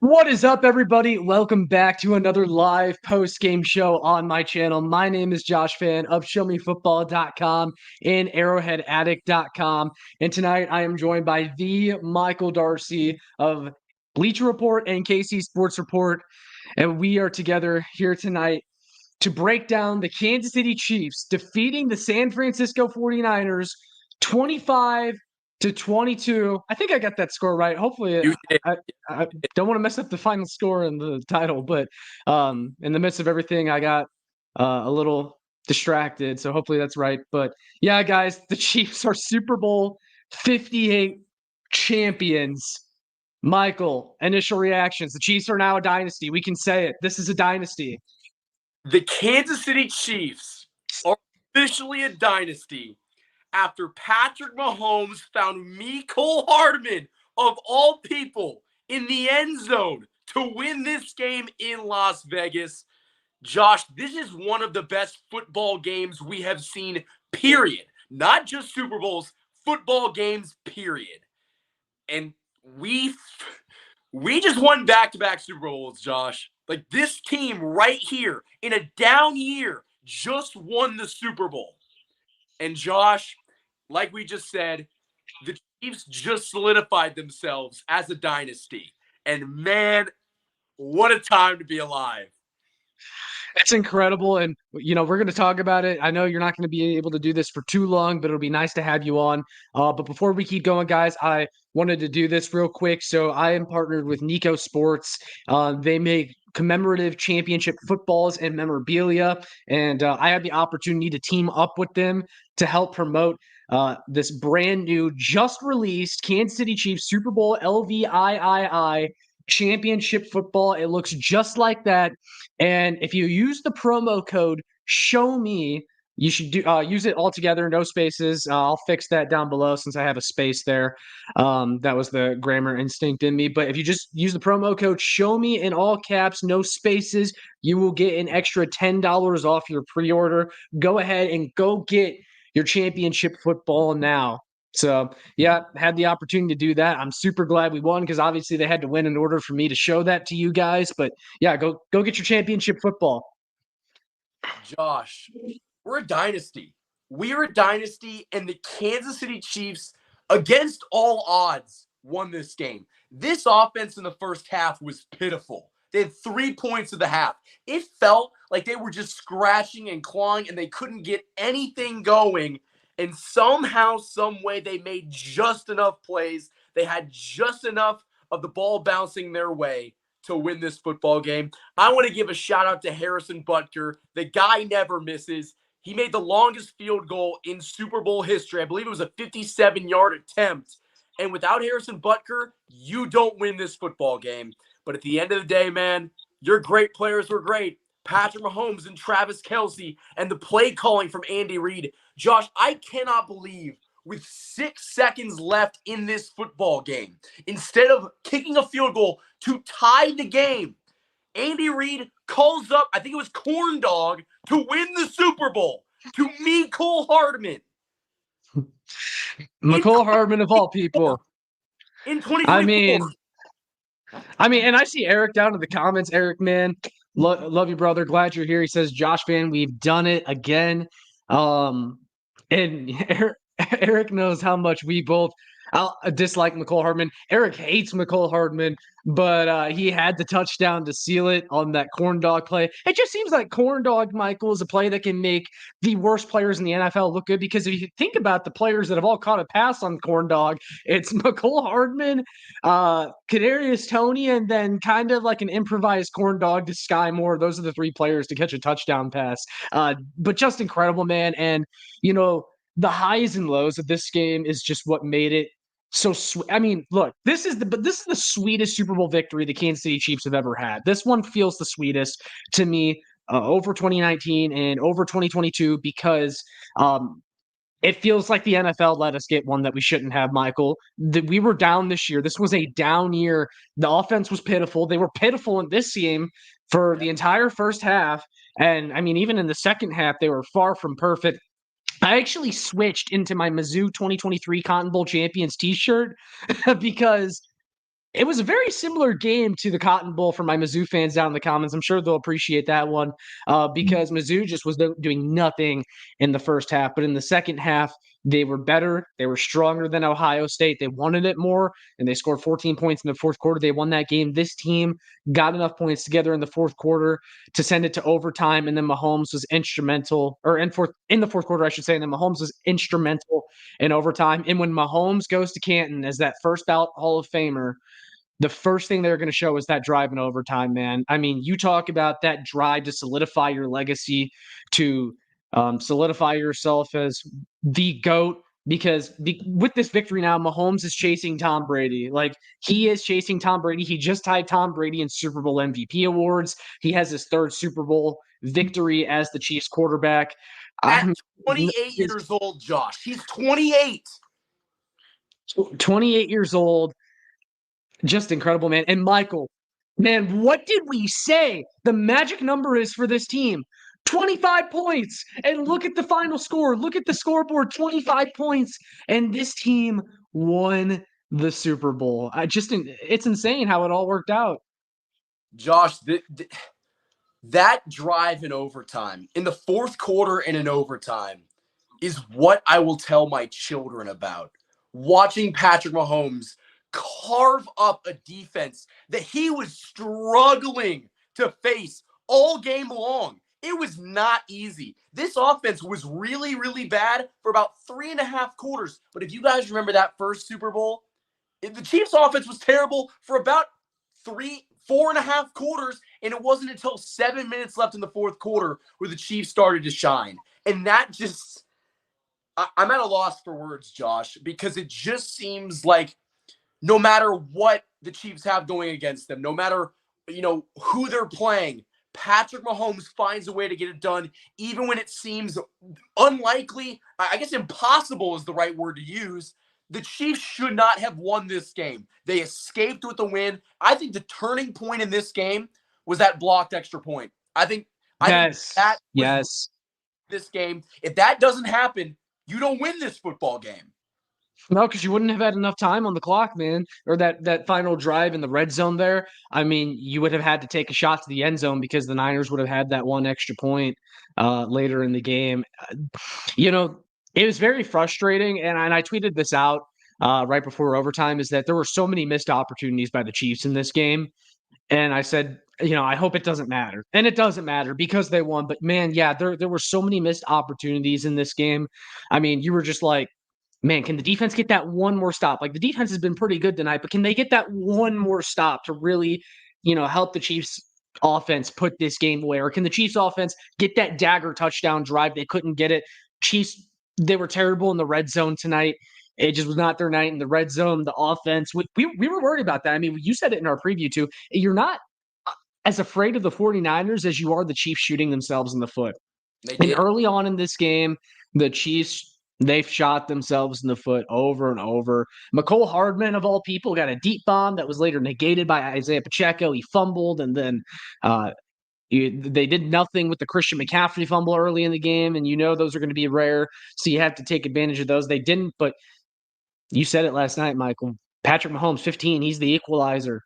What is up, everybody? Welcome back to another live post-game show on my channel. My name is Josh Fan of ShowMeFootball.com and ArrowheadAddict.com. And tonight I am joined by the Michael Darcy of Bleacher Report and KC Sports Report. And we are together here tonight to break down the Kansas City Chiefs defeating the San Francisco 49ers 25-22. I think I got that score right. Hopefully, You did. I don't want to mess up the final score and the title, but in the midst of everything, I got a little distracted. So hopefully that's right. But yeah, guys, the Chiefs are Super Bowl 58 champions. Michael, initial reactions. The Chiefs are now a dynasty. We can say it. This is a dynasty. The Kansas City Chiefs are officially a dynasty after Patrick Mahomes found Mecole Hardman, of all people, in the end zone to win this game in Las Vegas. Josh, this is one of the best football games we have seen, period. Not just Super Bowls, football games, period. And we just won back-to-back Super Bowls, Josh. Like, this team right here in a down year just won the Super Bowl. And Josh, like we just said, the Chiefs just solidified themselves as a dynasty. And man, what a time to be alive. It's incredible. And, we're going to talk about it. I know you're not going to be able to do this for too long, but it'll be nice to have you on. But before we keep going, guys, I wanted to do this real quick. So I am partnered with Nico Sports. They make commemorative championship footballs and memorabilia. And I had the opportunity to team up with them to help promote this brand new, just released Kansas City Chiefs Super Bowl LVIII championship football. It looks just like that. And if you use the promo code show me, you should use it all together, no spaces. I'll fix that down below since I have a space there. That was the grammar instinct in me. But if you just use the promo code show me in all caps, no spaces, you will get an extra $10 off your pre-order. Go ahead and go get your championship football now. So, yeah, had the opportunity to do that. I'm super glad we won because obviously they had to win in order for me to show that to you guys. But yeah, go get your championship football. Josh, we're a dynasty. We're a dynasty, and the Kansas City Chiefs, against all odds, won this game. This offense in the first half was pitiful. They had 3 points of the half. It felt like they were just scratching and clawing, and they couldn't get anything going. And somehow, some way, they made just enough plays. They had just enough of the ball bouncing their way to win this football game. I want to give a shout out to Harrison Butker. The guy never misses. He made the longest field goal in Super Bowl history. I believe it was a 57-yard attempt. And without Harrison Butker, you don't win this football game. But at the end of the day, man, your great players were great. Patrick Mahomes and Travis Kelce and the play calling from Andy Reid. Josh, I cannot believe with 6 seconds left in this football game, instead of kicking a field goal to tie the game, Andy Reid calls up, I think it was Corn Dog, to win the Super Bowl to Mecole Hardman. Mecole Hardman of all people. In 2024. I mean, and I see Eric down in the comments. Eric, man, love you, brother. Glad you're here. He says, Josh, fan, we've done it again. And Eric knows how much we both dislike Mecole Hardman. Eric hates Mecole Hardman, but he had the touchdown to seal it on that corn dog play. It just seems like corn dog, Michael, is a play that can make the worst players in the NFL look good, because if you think about the players that have all caught a pass on corn dog, it's Mecole Hardman, Kadarius Toney, and then kind of like an improvised corn dog to Sky Moore. Those are the 3 players to catch a touchdown pass. But just incredible, man. And, the highs and lows of this game is just what made it so sweet. I mean, look, this is the sweetest Super Bowl victory the Kansas City Chiefs have ever had. This one feels the sweetest to me over 2019 and over 2022 because it feels like the NFL let us get one that we shouldn't have, Michael. We were down this year. This was a down year. The offense was pitiful. They were pitiful in this game for the entire first half. And I mean, even in the second half, they were far from perfect. I actually switched into my Mizzou 2023 Cotton Bowl Champions t-shirt because It was a very similar game to the Cotton Bowl for my Mizzou fans down in the comments. I'm sure they'll appreciate that one because Mizzou just was doing nothing in the first half. But in the second half, they were better. They were stronger than Ohio State. They wanted it more, and they scored 14 points in the fourth quarter. They won that game. This team got enough points together in the fourth quarter to send it to overtime, and then Mahomes was instrumental, or in the fourth quarter, I should say, and then Mahomes was instrumental in overtime. And when Mahomes goes to Canton as that first ballot Hall of Famer, the first thing they're going to show is that drive in overtime, man. I mean, you talk about that drive to solidify your legacy, to solidify yourself as the GOAT, because with this victory now, Mahomes is chasing Tom Brady. Like, he is chasing Tom Brady. He just tied Tom Brady in Super Bowl MVP awards. He has his third Super Bowl victory as the Chiefs quarterback. At 28 years old, Josh. He's 28. 28 years old. Just incredible, man. And Michael, man, what did we say the magic number is for this team? 25 points. And look at the final score. Look at the scoreboard, 25 points. And this team won the Super Bowl. It's insane how it all worked out. Josh, that drive in overtime, in the fourth quarter and in overtime, is what I will tell my children about. Watching Patrick Mahomes carve up a defense that he was struggling to face all game long. It was not easy. This offense was really, really bad for about 3.5 quarters. But if you guys remember that first Super Bowl, the Chiefs offense was terrible for about 4.5 quarters, and it wasn't until 7 minutes left in the fourth quarter where the Chiefs started to shine. And that just, I'm at a loss for words, Josh, because it just seems like no matter what the Chiefs have going against them, no matter, who they're playing, Patrick Mahomes finds a way to get it done, even when it seems unlikely. I guess impossible is the right word to use. The Chiefs should not have won this game. They escaped with the win. I think the turning point in this game was that blocked extra point. I think that was this game. If that doesn't happen, you don't win this football game. No, because you wouldn't have had enough time on the clock, man. Or that final drive in the red zone there. I mean, you would have had to take a shot to the end zone because the Niners would have had that one extra point later in the game. It was very frustrating, and I tweeted this out right before overtime, is that there were so many missed opportunities by the Chiefs in this game. And I said, I hope it doesn't matter. And it doesn't matter because they won. But, man, yeah, there were so many missed opportunities in this game. I mean, you were just like, man, can the defense get that one more stop? Like, the defense has been pretty good tonight, but can they get that one more stop to really, help the Chiefs offense put this game away? Or can the Chiefs offense get that dagger touchdown drive? They couldn't get it. Chiefs, they were terrible in the red zone tonight. It just was not their night in the red zone. The offense, we were worried about that. I mean, you said it in our preview too. You're not as afraid of the 49ers as you are the Chiefs shooting themselves in the foot. And early on in this game, the Chiefs, they've shot themselves in the foot over and over. McCole Hardman, of all people, got a deep bomb that was later negated by Isaiah Pacheco. He fumbled, and then they did nothing with the Christian McCaffrey fumble early in the game, and those are going to be rare, so you have to take advantage of those. They didn't, but you said it last night, Michael. Patrick Mahomes, 15, he's the equalizer.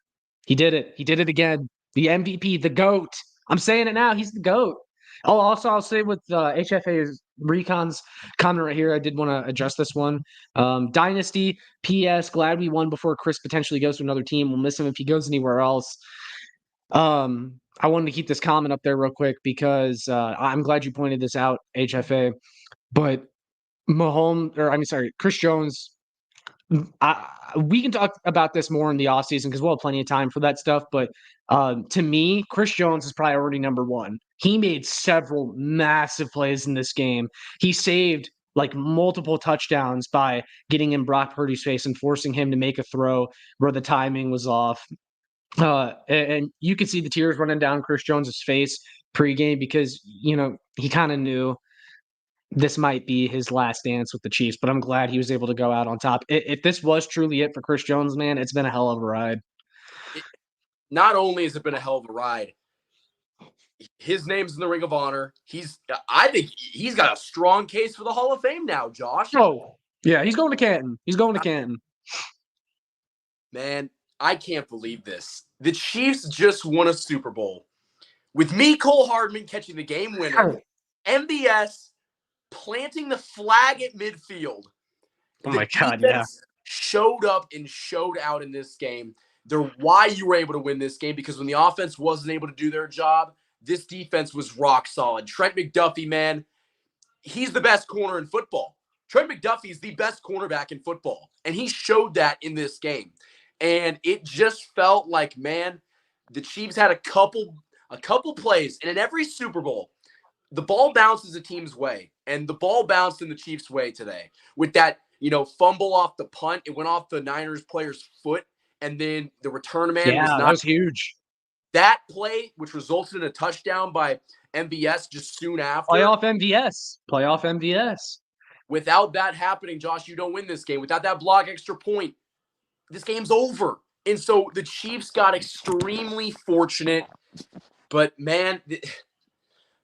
He did it. He did it again. The MVP, the GOAT. I'm saying it now. He's the GOAT. Oh, also, I'll say with HFA's Recon's comment right here, I did want to address this one. Dynasty, P.S. Glad we won before Chris potentially goes to another team. We'll miss him if he goes anywhere else. I wanted to keep this comment up there real quick because I'm glad you pointed this out, HFA. But Chris Jones, we can talk about this more in the offseason because we'll have plenty of time for that stuff. But to me, Chris Jones is priority number one. He made several massive plays in this game. He saved multiple touchdowns by getting in Brock Purdy's face and forcing him to make a throw where the timing was off. And you could see the tears running down Chris Jones's face pregame because, he kind of knew this might be his last dance with the Chiefs, but I'm glad he was able to go out on top. If this was truly it for Chris Jones, man, it's been a hell of a ride. Not only has it been a hell of a ride, his name's in the Ring of Honor. I think he's got a strong case for the Hall of Fame now, Josh. Oh, yeah, he's going to Canton. Man, I can't believe this. The Chiefs just won a Super Bowl with Cole Hardman catching the game winner, MBS planting the flag at midfield. Oh The my God, yeah. defense showed up and showed out in this game. They're why you were able to win this game, because when the offense wasn't able to do their job, this defense was rock solid. Trent McDuffie, man, he's the best corner in football. Trent McDuffie is the best cornerback in football, and he showed that in this game. And it just felt like, man, the Chiefs had a couple plays, and in every Super Bowl, the ball bounces a team's way, and the ball bounced in the Chiefs' way today with that, fumble off the punt. It went off the Niners player's foot, and then the return man was Yeah, not. that was huge. That play, which resulted in a touchdown by MBS just soon after. Playoff MVS. Without that happening, Josh, you don't win this game. Without that block extra point, this game's over. And so the Chiefs got extremely fortunate. But, man,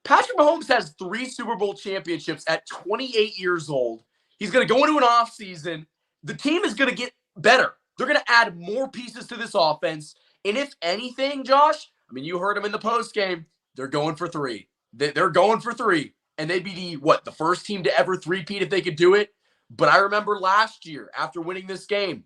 Patrick Mahomes has 3 Super Bowl championships at 28 years old. He's going to go into an offseason. The team is going to get better. They're going to add more pieces to this offense. And if anything, Josh, I mean, you heard him in the postgame, they're going for 3. They're going for 3. And they'd be the first team to ever three-peat if they could do it. But I remember last year, after winning this game,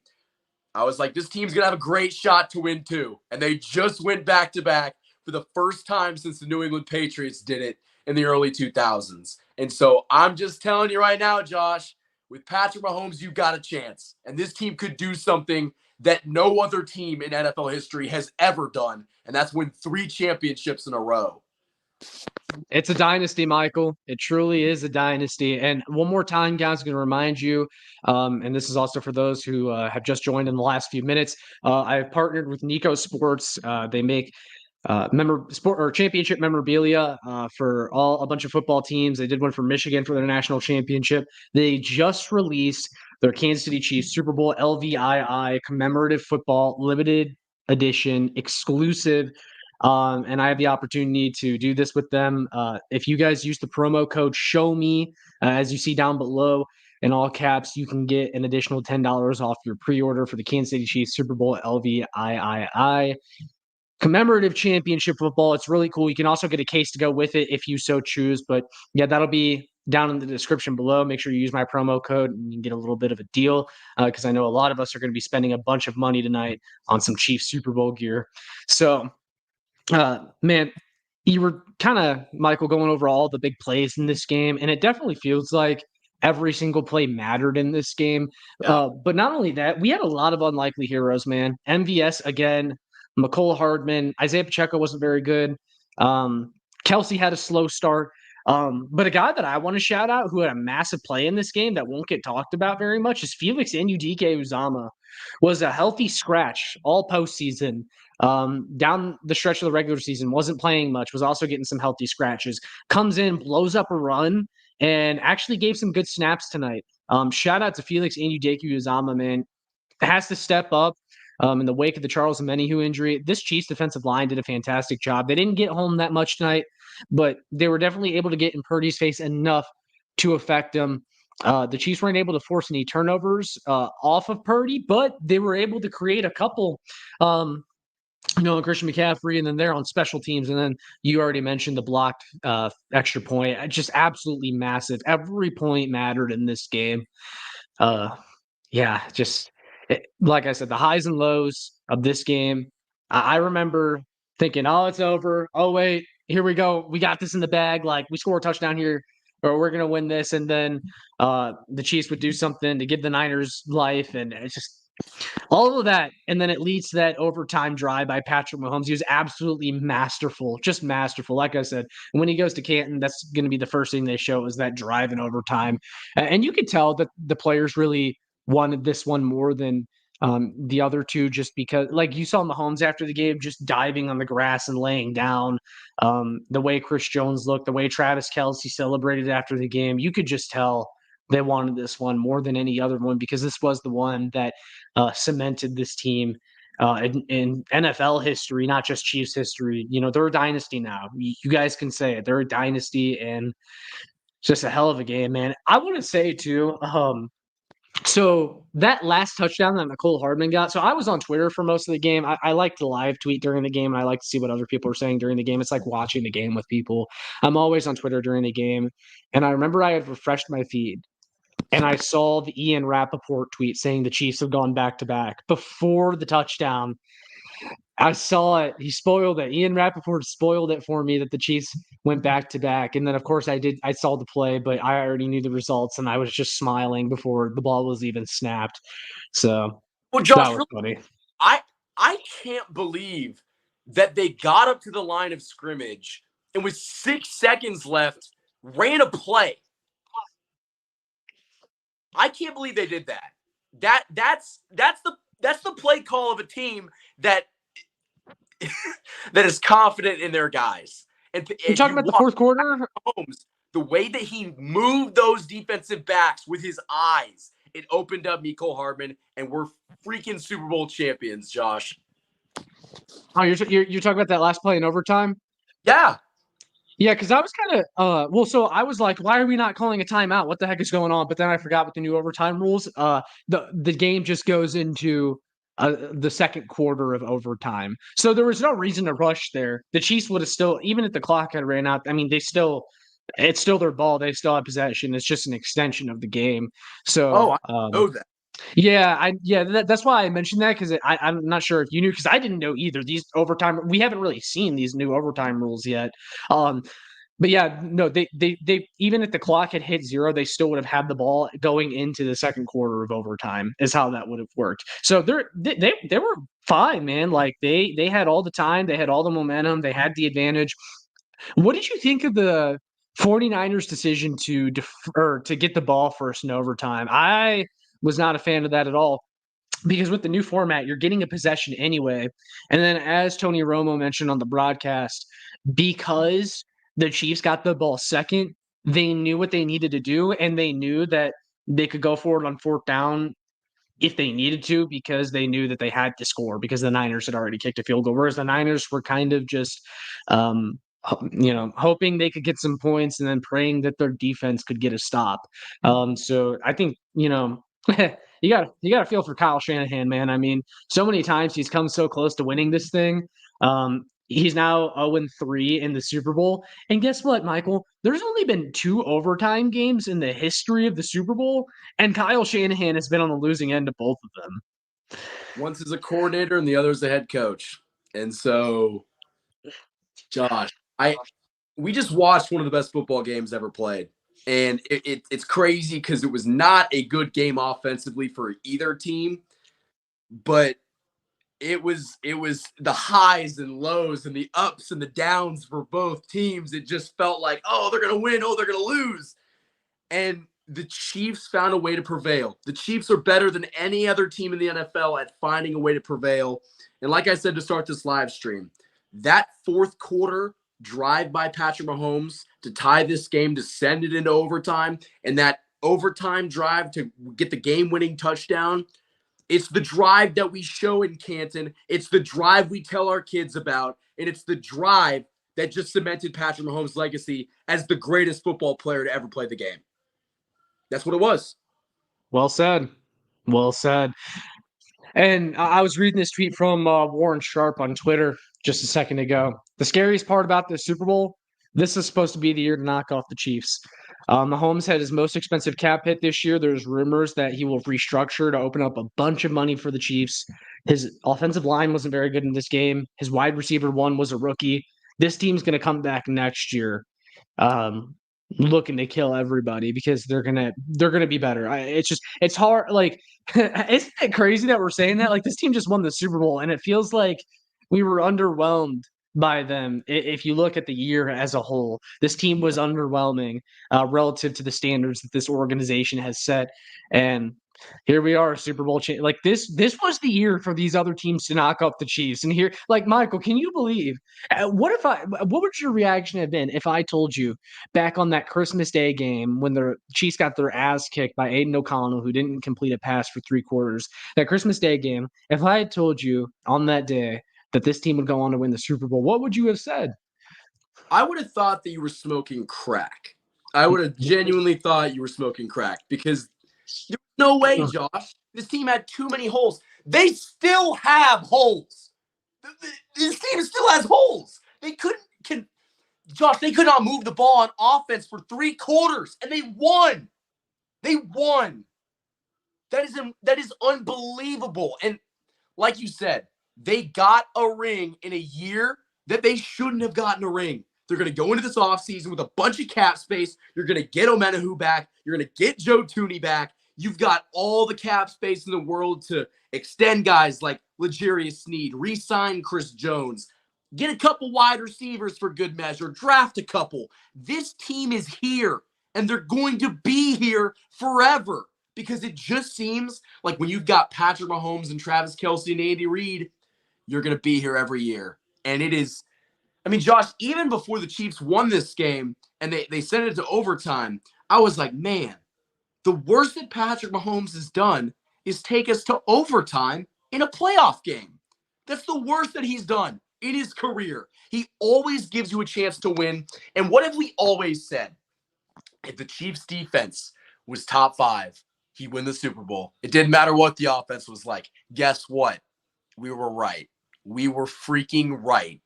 I was like, this team's going to have a great shot to win too. And they just went back-to-back for the first time since the New England Patriots did it in the early 2000s. And so I'm just telling you right now, Josh, with Patrick Mahomes, you've got a chance. And this team could do something that no other team in NFL history has ever done, and that's win 3 championships in a row. It's a dynasty, Michael. It truly is a dynasty. And one more time, guys, I'm going to remind you, and this is also for those who have just joined in the last few minutes, I have partnered with Nico Sports. They make sport or championship memorabilia for a bunch of football teams. They did one for Michigan for their national championship. They just released their Kansas City Chiefs Super Bowl LVII commemorative football limited edition exclusive. And I have the opportunity to do this with them. If you guys use the promo code SHOWME, as you see down below in all caps, you can get an additional $10 off your pre-order for the Kansas City Chiefs Super Bowl LVII commemorative championship football. It's really cool. You can also get a case to go with it if you so choose. But yeah, that'll be down in the description below. Make sure you use my promo code and you can get a little bit of a deal, because I know a lot of us are going to be spending a bunch of money tonight on some Chiefs Super Bowl gear. So, man, you were kind of, Michael, going over all the big plays in this game, and it definitely feels like every single play mattered in this game. Yeah. But not only that, we had a lot of unlikely heroes, man. MVS again, McCole Hardman, Isaiah Pacheco wasn't very good. Kelsey had a slow start. But a guy that I want to shout out who had a massive play in this game that won't get talked about very much is Felix Anudike-Uzomah. Was a healthy scratch all postseason. Down the stretch of the regular season, wasn't playing much, was also getting some healthy scratches. Comes in, blows up a run, and actually gave some good snaps tonight. Shout out to Felix Anudike-Uzomah, man. Has to step up. In the wake of the Charles Omenihu injury, this Chiefs defensive line did a fantastic job. They didn't get home that much tonight, but they were definitely able to get in Purdy's face enough to affect him. The Chiefs weren't able to force any turnovers off of Purdy, but they were able to create a couple, Christian McCaffrey, and then they're on special teams. And then you already mentioned the blocked extra point. Just absolutely massive. Every point mattered in this game. Like I said, the highs and lows of this game. I remember thinking, oh, it's over. Oh, wait, here we go. We got this in the bag. Like, we score a touchdown here, or we're going to win this. And then the Chiefs would do something to give the Niners life. And it's just all of that. And then it leads to that overtime drive by Patrick Mahomes. He was absolutely masterful, just masterful. Like I said, when he goes to Canton, that's going to be the first thing they show is that drive in overtime. And you could tell that the players really wanted this one more than the other two, just because, like you saw Mahomes after the game, just diving on the grass and laying down. The way Chris Jones looked, the way Travis Kelce celebrated after the game, you could just tell they wanted this one more than any other one, because this was the one that cemented this team in NFL history, not just Chiefs history. They're a dynasty now. You guys can say it. They're a dynasty, and it's just a hell of a game, man. I want to say too, So that last touchdown that Nicole Hardman got. So I was on Twitter for most of the game. I like to live tweet during the game, and I like to see what other people are saying during the game. It's like watching the game with people. I'm always on Twitter during the game, and I remember I had refreshed my feed, and I saw the Ian Rappaport tweet saying the Chiefs have gone back to back before the touchdown. I saw it. He spoiled it. Ian Rappaport spoiled it for me that the Chiefs went back to back. And then, of course, I did. I saw the play, but I already knew the results, and I was just smiling before the ball was even snapped. So Well, that Josh, was funny. I I can't believe that they got up to the line of scrimmage and with 6 seconds left ran a play. I can't believe they did that. That's the play call of a team that that is confident in their guys. You're talking about the fourth quarter? Holmes, the way that he moved those defensive backs with his eyes, it opened up Mecole Hardman, and we're freaking Super Bowl champions, Josh. Oh, you're talking about that last play in overtime? Yeah. Yeah, because I was kind of well, so I was like, why are we not calling a timeout? What the heck is going on? But then I forgot with the new overtime rules. The game just goes into the second quarter of overtime. So there was no reason to rush there. The Chiefs would have still, even if the clock had ran out, I mean, it's still their ball. They still have possession. It's just an extension of the game. So I know that. that's why I mentioned that because I'm not sure if you knew because I didn't know either. These overtime, we haven't really seen these new overtime rules yet. But yeah, no, they even if the clock had hit zero, they still would have had the ball going into the second quarter of overtime. Is how that would have worked. So they were fine, man. Like they had all the time, they had all the momentum, they had the advantage. What did you think of the 49ers decision to defer to get the ball first in overtime? I was not a fan of that at all because with the new format, you're getting a possession anyway. And then, as Tony Romo mentioned on the broadcast, because the Chiefs got the ball second, they knew what they needed to do, and they knew that they could go forward on fourth down if they needed to because they knew that they had to score because the Niners had already kicked a field goal. Whereas the Niners were kind of just, hoping they could get some points and then praying that their defense could get a stop. So I think, you got to feel for Kyle Shanahan, man. I mean, so many times he's come so close to winning this thing. He's now 0-3 in the Super Bowl. And guess what, Michael? There's only been 2 overtime games in the history of the Super Bowl, and Kyle Shanahan has been on the losing end of both of them. Once is a coordinator and the other is the head coach. And so, Josh, we just watched one of the best football games ever played. And it's crazy because it was not a good game offensively for either team, but it was the highs and lows and the ups and the downs for both teams. It just felt like, oh, they're gonna win, oh, they're gonna lose. And the Chiefs found a way to prevail. The Chiefs are better than any other team in the NFL at finding a way to prevail. And like I said to start this live stream, that fourth quarter drive by Patrick Mahomes to tie this game, to send it into overtime, and that overtime drive to get the game-winning touchdown, it's the drive that we show in Canton. It's the drive we tell our kids about, and it's the drive that just cemented Patrick Mahomes' legacy as the greatest football player to ever play the game. That's what it was. Well said. Well said. And I was reading this tweet from Warren Sharp on Twitter just a second ago. The scariest part about the Super Bowl, this is supposed to be the year to knock off the Chiefs. Mahomes had his most expensive cap hit this year. There's rumors that he will restructure to open up a bunch of money for the Chiefs. His offensive line wasn't very good in this game. His wide receiver one was a rookie. This team's going to come back next year. Looking to kill everybody because they're gonna be better. It's hard. Like, isn't it crazy that we're saying that? Like, this team just won the Super Bowl, and it feels like we were underwhelmed by them. If you look at the year as a whole, this team was underwhelming relative to the standards that this organization has set. And here we are, Super Bowl like this was the year for these other teams to knock off the Chiefs. And here, like, Michael, can you believe what would your reaction have been if I told you back on that Christmas Day game when the Chiefs got their ass kicked by Aiden O'Connell, who didn't complete a pass for 3 quarters, that Christmas Day game, if I had told you on that day that this team would go on to win the Super Bowl, what would you have said? I would have thought that you were smoking crack. I would have genuinely thought you were smoking crack because No way, Josh. This team had too many holes. They still have holes. This team still has holes. They Josh, they could not move the ball on offense for 3 quarters, and they won. They won. That is unbelievable. And like you said, they got a ring in a year that they shouldn't have gotten a ring. They're going to go into this offseason with a bunch of cap space. You're going to get Omenahu back. You're going to get Joe Tooney back. You've got all the cap space in the world to extend guys like L'Jarius Sneed, re-sign Chris Jones, get a couple wide receivers for good measure, draft a couple. This team is here, and they're going to be here forever. Because it just seems like when you've got Patrick Mahomes and Travis Kelce and Andy Reid, you're going to be here every year. And it is, I mean, Josh, even before the Chiefs won this game and they sent it to overtime, I was like, man, the worst that Patrick Mahomes has done is take us to overtime in a playoff game. That's the worst that he's done in his career. He always gives you a chance to win. And what have we always said? If the Chiefs defense was top 5, he'd win the Super Bowl. It didn't matter what the offense was like. Guess what? We were right. We were freaking right.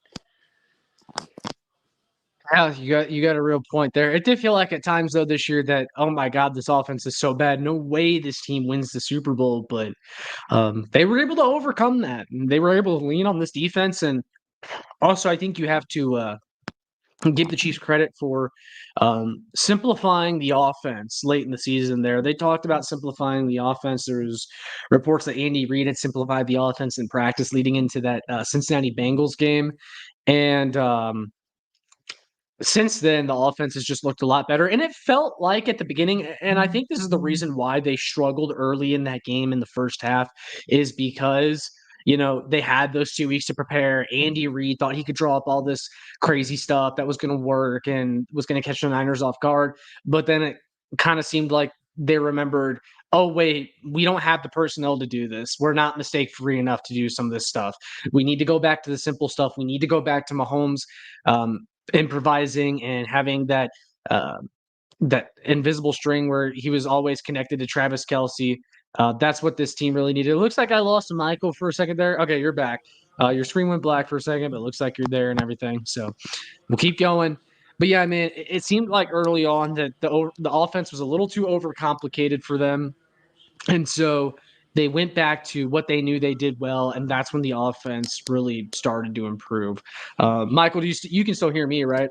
Yeah, you got a real point there. It did feel like at times though this year that, oh my God, this offense is so bad. No way this team wins the Super Bowl. But they were able to overcome that. And they were able to lean on this defense. And also, I think you have to give the Chiefs credit for simplifying the offense late in the season there. They talked about simplifying the offense. There was reports that Andy Reid had simplified the offense in practice leading into that Cincinnati Bengals game. And since then, the offense has just looked a lot better. And it felt like at the beginning, and I think this is the reason why they struggled early in that game in the first half, is because they had those 2 weeks to prepare. Andy Reid thought he could draw up all this crazy stuff that was going to work and was going to catch the Niners off guard. But then it kind of seemed like they remembered, oh, wait, we don't have the personnel to do this. We're not mistake-free enough to do some of this stuff. We need to go back to the simple stuff. We need to go back to Mahomes improvising and having that invisible string where he was always connected to Travis Kelce. That's what this team really needed. It looks like I lost Michael for a second there. Okay, you're back. Your screen went black for a second, but it looks like you're there and everything. So we'll keep going. But yeah, man, it seemed like early on that the offense was a little too overcomplicated for them. And so they went back to what they knew they did well, and that's when the offense really started to improve. Michael, you can still hear me, right?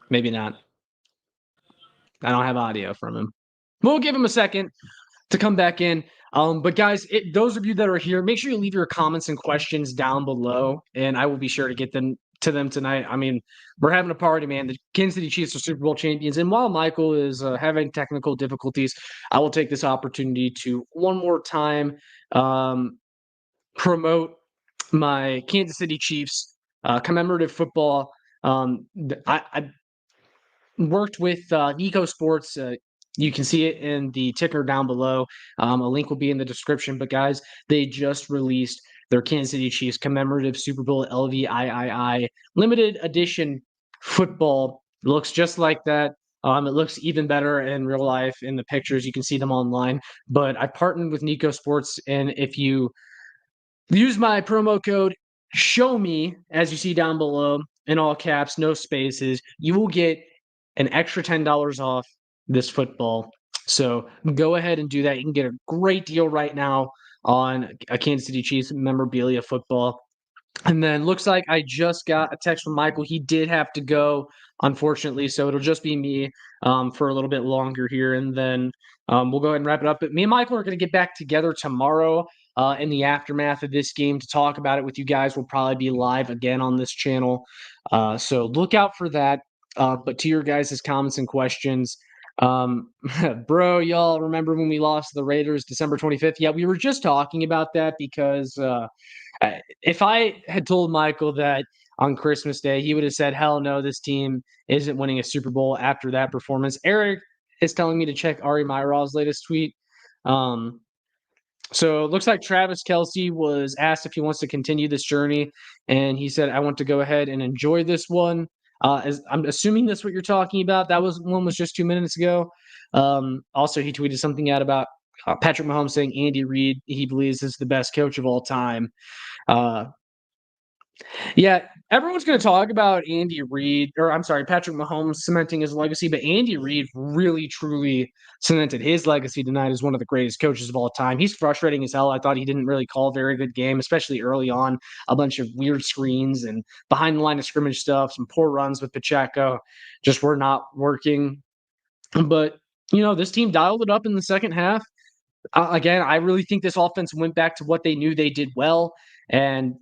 Maybe not. I don't have audio from him. We'll give him a second to come back in. But guys, those of you that are here, make sure you leave your comments and questions down below, and I will be sure to get them to them tonight. I mean, we're having a party, man. The Kansas City Chiefs are Super Bowl champions, and while Michael is having technical difficulties, I will take this opportunity to one more time promote my Kansas City Chiefs commemorative football. I worked with Nico Sports. You can see it in the ticker down below. A link will be in the description. But guys, they just released their Kansas City Chiefs commemorative Super Bowl LVIII limited edition football. It looks just like that. It looks even better in real life in the pictures. You can see them online. But I partnered with Nico Sports, and if you use my promo code show me, as you see down below in all caps, no spaces, you will get an extra $10 off this football. So go ahead and do that. You can get a great deal right now on a Kansas City Chiefs memorabilia football. And then looks like I just got a text from Michael. He did have to go, unfortunately. So it'll just be me for a little bit longer here. And then we'll go ahead and wrap it up. But me and Michael are going to get back together tomorrow in the aftermath of this game to talk about it with you guys. We'll probably be live again on this channel. So look out for that. But to your guys' comments and questions, bro, y'all remember when we lost the Raiders December 25th? Yeah, we were just talking about that because if I had told Michael that on Christmas Day, he would have said, hell no, this team isn't winning a Super Bowl after that performance. Eric is telling me to check Ari Myrov's latest tweet. So it looks like Travis Kelce was asked if he wants to continue this journey, and he said, I want to go ahead and enjoy this one. I'm assuming that's what you're talking about. That was just 2 minutes ago. Also, he tweeted something out about Patrick Mahomes saying Andy Reid he believes is the best coach of all time. Uh, yeah, everyone's going to talk about Andy Reid, or I'm sorry, Patrick Mahomes cementing his legacy, but Andy Reid really, truly cemented his legacy tonight as one of the greatest coaches of all time. He's frustrating as hell. I thought he didn't really call a very good game, especially early on. A bunch of weird screens and behind the line of scrimmage stuff, some poor runs with Pacheco just were not working. But, this team dialed it up in the second half. Again, I really think this offense went back to what they knew they did well. And,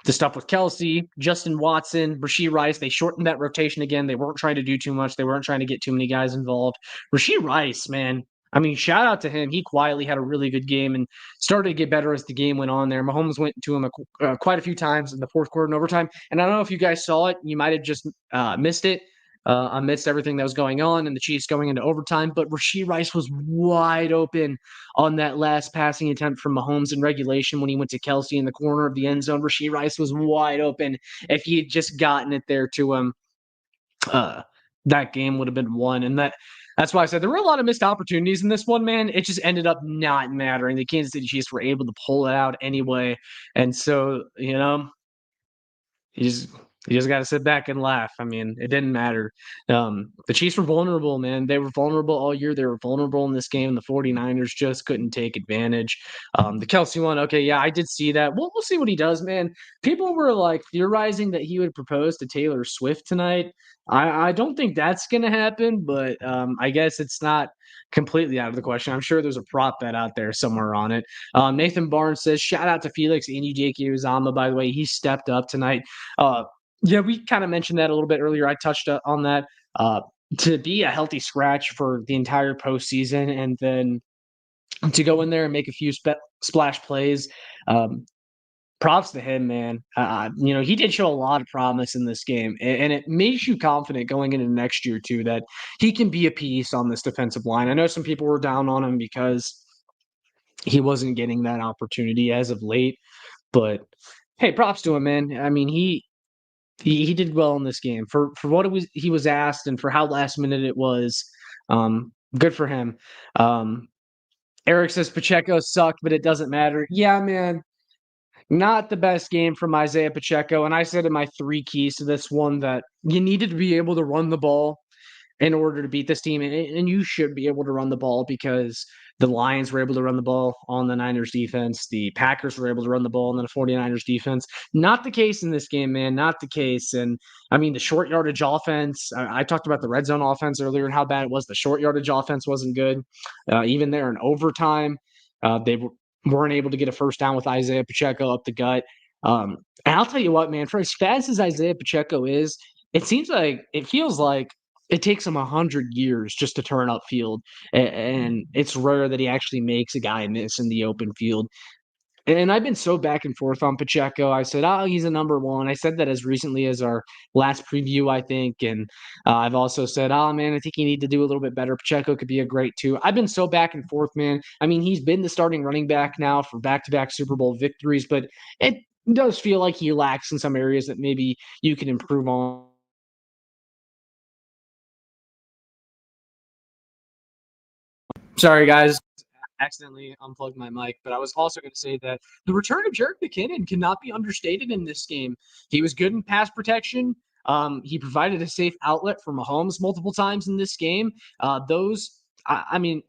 the stuff with Kelsey, Justin Watson, Rashee Rice, they shortened that rotation again. They weren't trying to do too much. They weren't trying to get too many guys involved. Rashee Rice, man, I mean, shout out to him. He quietly had a really good game and started to get better as the game went on there. Mahomes went to him quite a few times in the fourth quarter and overtime. And I don't know if you guys saw it. You might have just missed it amidst everything that was going on and the Chiefs going into overtime. But Rashee Rice was wide open on that last passing attempt from Mahomes in regulation when he went to Kelsey in the corner of the end zone. Rashee Rice was wide open. If he had just gotten it there to him, that game would have been won. And that's why I said there were a lot of missed opportunities in this one, man. It just ended up not mattering. The Kansas City Chiefs were able to pull it out anyway. And so, you just got to sit back and laugh. I mean, it didn't matter. The Chiefs were vulnerable, man. They were vulnerable all year. They were vulnerable in this game. The 49ers just couldn't take advantage. The Kelsey one, okay, yeah, I did see that. We'll see what he does, man. People were like theorizing that he would propose to Taylor Swift tonight. I don't think that's going to happen, but I guess it's not completely out of the question. I'm sure there's a prop bet out there somewhere on it. Nathan Barnes says, shout out to Felix and J.K. Uzama, by the way. He stepped up tonight. Yeah, we kind of mentioned that a little bit earlier. I touched on that. To be a healthy scratch for the entire postseason and then to go in there and make a few splash plays, props to him, man. He did show a lot of promise in this game, and it makes you confident going into next year, too, that he can be a piece on this defensive line. I know some people were down on him because he wasn't getting that opportunity as of late, but hey, props to him, man. I mean, he did well in this game for what he was asked and for how last minute it was. Good for him. Eric says Pacheco sucked, but it doesn't matter. Yeah, man. Not the best game from Isaiah Pacheco. And I said in my 3 keys to this one that you needed to be able to run the ball in order to beat this team. And you should be able to run the ball because the Lions were able to run the ball on the Niners defense. The Packers were able to run the ball on the 49ers defense. Not the case in this game, man. Not the case. And I mean, the short yardage offense, I talked about the red zone offense earlier and how bad it was. The short yardage offense wasn't good. Even there in overtime, they weren't able to get a first down with Isaiah Pacheco up the gut. And I'll tell you what, man, for as fast as Isaiah Pacheco is, it feels like it takes him 100 years just to turn upfield, and it's rare that he actually makes a guy miss in the open field. And I've been so back and forth on Pacheco. I said, oh, he's a number one. I said that as recently as our last preview, I think. And I've also said, oh, man, I think you need to do a little bit better. Pacheco could be a great two. I've been so back and forth, man. I mean, he's been the starting running back now for back-to-back Super Bowl victories, but it does feel like he lacks in some areas that maybe you can improve on. Sorry, guys. Accidentally unplugged my mic, but I was also going to say that the return of Jerick McKinnon cannot be understated in this game. He was good in pass protection. He provided a safe outlet for Mahomes multiple times in this game. I mean,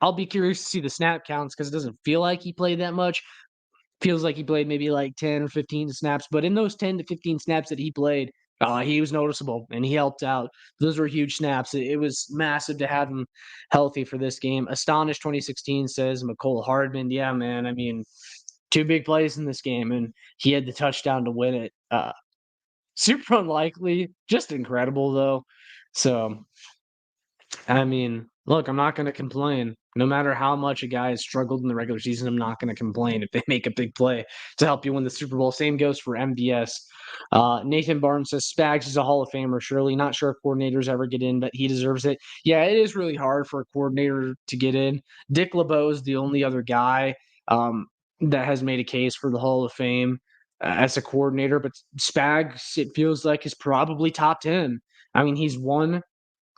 I'll be curious to see the snap counts because it doesn't feel like he played that much. Feels like he played maybe like 10 or 15 snaps, but in those 10 to 15 snaps that he played, he was noticeable and he helped out. Those were huge snaps. It was massive to have him healthy for this game. Astonished 2016 says McCole Hardman. Yeah, man. I mean, 2 big plays in this game, and he had the touchdown to win it. Super unlikely, just incredible though. So I mean, look, I'm not going to complain. No matter how much a guy has struggled in the regular season, I'm not going to complain if they make a big play to help you win the Super Bowl. Same goes for MVS. Nathan Barnes says Spags is a Hall of Famer, surely. Not sure if coordinators ever get in, but he deserves it. Yeah, it is really hard for a coordinator to get in. Dick LeBeau is the only other guy that has made a case for the Hall of Fame as a coordinator, but Spags, it feels like, is probably top 10. I mean, he's won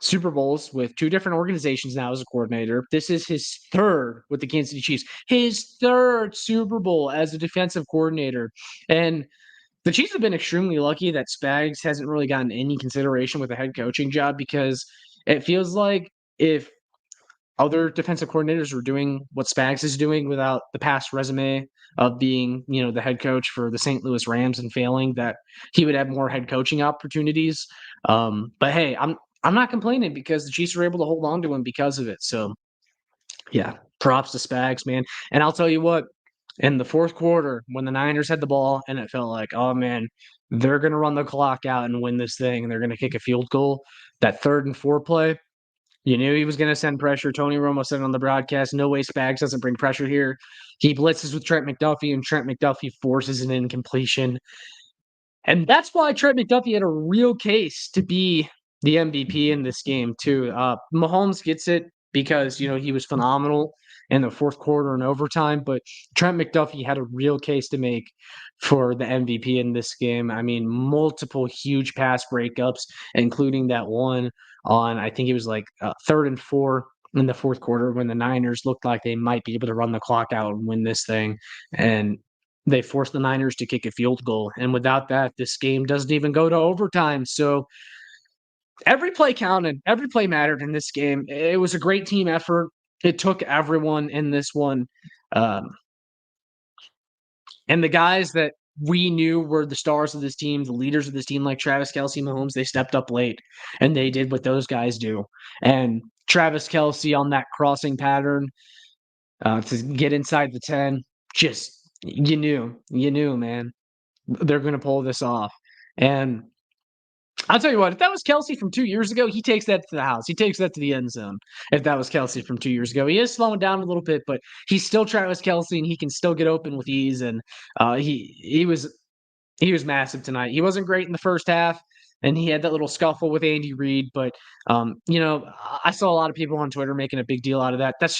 Super Bowls with two different organizations now as a coordinator. This is his third with the Kansas City Chiefs, his third Super Bowl as a defensive coordinator. And the Chiefs have been extremely lucky that Spags hasn't really gotten any consideration with a head coaching job because it feels like if other defensive coordinators were doing what Spags is doing without the past resume of being, the head coach for the St. Louis Rams and failing, that he would have more head coaching opportunities. But hey, I'm not complaining because the Chiefs were able to hold on to him because of it. So yeah, props to Spags, man. And I'll tell you what, in the fourth quarter, when the Niners had the ball and it felt like, oh man, they're gonna run the clock out and win this thing, and they're gonna kick a field goal. That 3rd and 4 play, you knew he was going to send pressure. Tony Romo said on the broadcast, no way Spags doesn't bring pressure here. He blitzes with Trent McDuffie, and Trent McDuffie forces an incompletion. And that's why Trent McDuffie had a real case to be the MVP in this game, too. Mahomes gets it because, he was phenomenal in the fourth quarter and overtime, but Trent McDuffie had a real case to make for the MVP in this game. I mean, multiple huge pass breakups, including that one on, I think it was like 3rd and 4 in the fourth quarter when the Niners looked like they might be able to run the clock out and win this thing. And they forced the Niners to kick a field goal. And without that, this game doesn't even go to overtime. So every play counted, every play mattered in this game. It was a great team effort. It took everyone in this one. Um, and the guys that we knew were the stars of this team, the leaders of this team, like Travis Kelce, Mahomes, they stepped up late and they did what those guys do. And Travis Kelce on that crossing pattern to get inside the 10, just you knew, man, they're going to pull this off. And I'll tell you what, if that was Kelce from 2 years ago, he takes that to the house. He takes that to the end zone. If that was Kelce from 2 years ago, he is slowing down a little bit, but he's still Travis Kelce, and he can still get open with ease. And he was massive tonight. He wasn't great in the first half, and he had that little scuffle with Andy Reid. But I saw a lot of people on Twitter making a big deal out of that. That's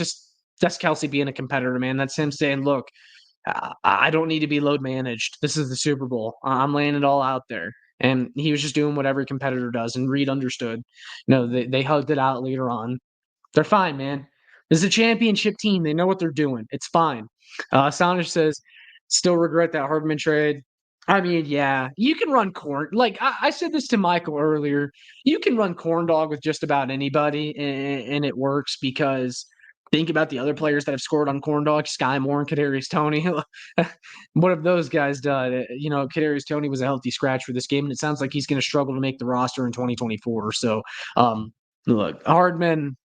Kelce being a competitor, man. That's him saying, "Look, I don't need to be load managed. This is the Super Bowl. I'm laying it all out there." And he was just doing what every competitor does. And Reed understood. They hugged it out later on. They're fine, man. This is a championship team. They know what they're doing. It's fine. Saunders says, still regret that Hardman trade. I mean, yeah, you can run corn. Like I said this to Michael earlier, you can run corn dog with just about anybody, and it works because think about the other players that have scored on corn dog, Sky Moore and Kadarius Toney. What have those guys done? Kadarius Toney was a healthy scratch for this game, and it sounds like he's going to struggle to make the roster in 2024. So, look, Hardman,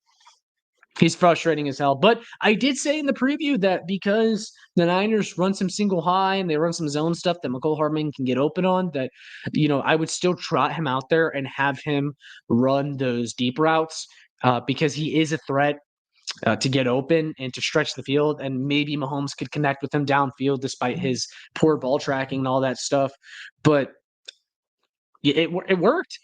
he's frustrating as hell. But I did say in the preview that because the Niners run some single high and they run some zone stuff that McCole Hardman can get open on, that, I would still trot him out there and have him run those deep routes because he is a threat to get open and to stretch the field. And maybe Mahomes could connect with him downfield despite his poor ball tracking and all that stuff. But it worked.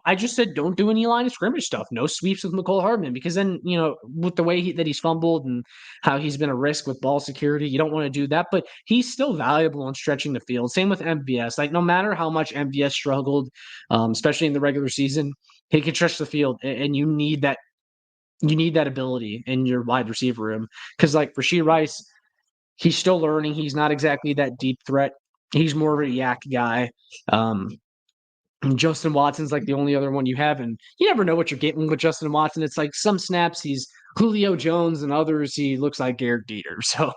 I just said don't do any line of scrimmage stuff. No sweeps with McCole Hardman because then, with the way that he's fumbled and how he's been a risk with ball security, you don't want to do that. But he's still valuable in stretching the field. Same with MVS. Like no matter how much MVS struggled, especially in the regular season, he can stretch the field, and you need that. You need that ability in your wide receiver room because, like Rashee Rice, he's still learning. He's not exactly that deep threat. He's more of a yak guy. And Justin Watson's like the only other one you have, and you never know what you're getting with Justin Watson. It's like some snaps he's Julio Jones, and others he looks like Garrett Dieter. So,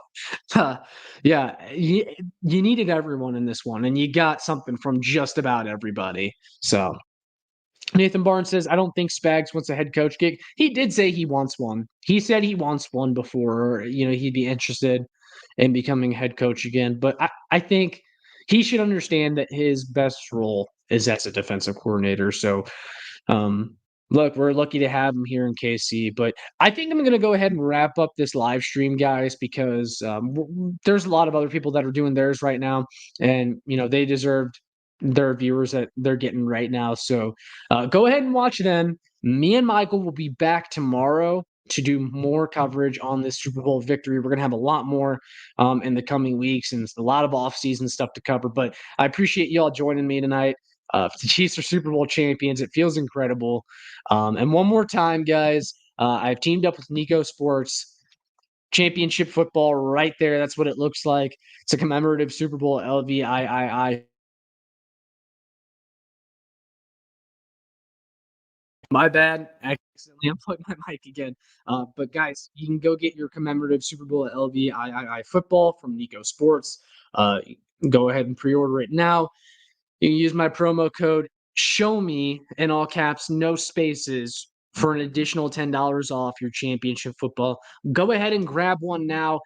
yeah, you needed everyone in this one, and you got something from just about everybody. So, Nathan Barnes says, I don't think Spags wants a head coach gig. He did say he wants one. He said he wants one before, he'd be interested in becoming head coach again. But I think he should understand that his best role is as a defensive coordinator. So, look, we're lucky to have him here in KC. But I think I'm going to go ahead and wrap up this live stream, guys, because there's a lot of other people that are doing theirs right now. And, they deserved their viewers that they're getting right now. So go ahead and watch them. Me and Michael will be back tomorrow to do more coverage on this Super Bowl victory. We're going to have a lot more in the coming weeks and a lot of off-season stuff to cover. But I appreciate y'all joining me tonight. The Chiefs are Super Bowl champions. It feels incredible. And one more time, guys, I've teamed up with Nico Sports. Championship football right there. That's what it looks like. It's a commemorative Super Bowl LVIII. My bad. I accidentally unplugged my mic again. But guys, you can go get your commemorative Super Bowl LVIII football from Nico Sports. Go ahead and pre-order it now. You can use my promo code show me in all caps, no spaces, for an additional $10 off your championship football. Go ahead and grab one now.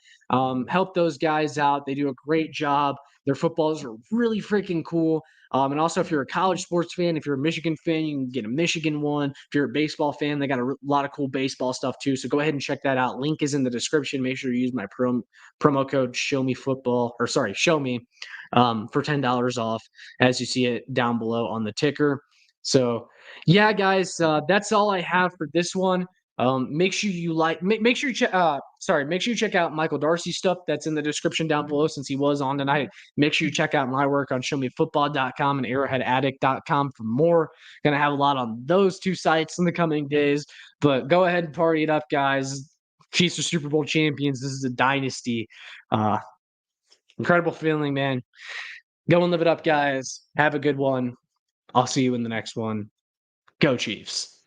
Help those guys out. They do a great job. Their footballs are really freaking cool. And also, if you're a college sports fan, if you're a Michigan fan, you can get a Michigan one. If you're a baseball fan, they got a lot of cool baseball stuff too. So go ahead and check that out. Link is in the description. Make sure you use my promo code show me football, or sorry, show me, for $10 off, as you see it down below on the ticker. So yeah, guys, that's all I have for this one. Make sure you make sure you check make sure you check out Michael Darcy's stuff that's in the description down below, since he was on tonight. Make sure you check out my work on showmefootball.com and arrowheadaddict.com for more. Gonna have a lot on those two sites in the coming days. But go ahead and party it up, guys. Chiefs are Super Bowl champions. This is a dynasty. Incredible feeling, man. Go and live it up, guys. Have a good one. I'll see you in the next one. Go Chiefs.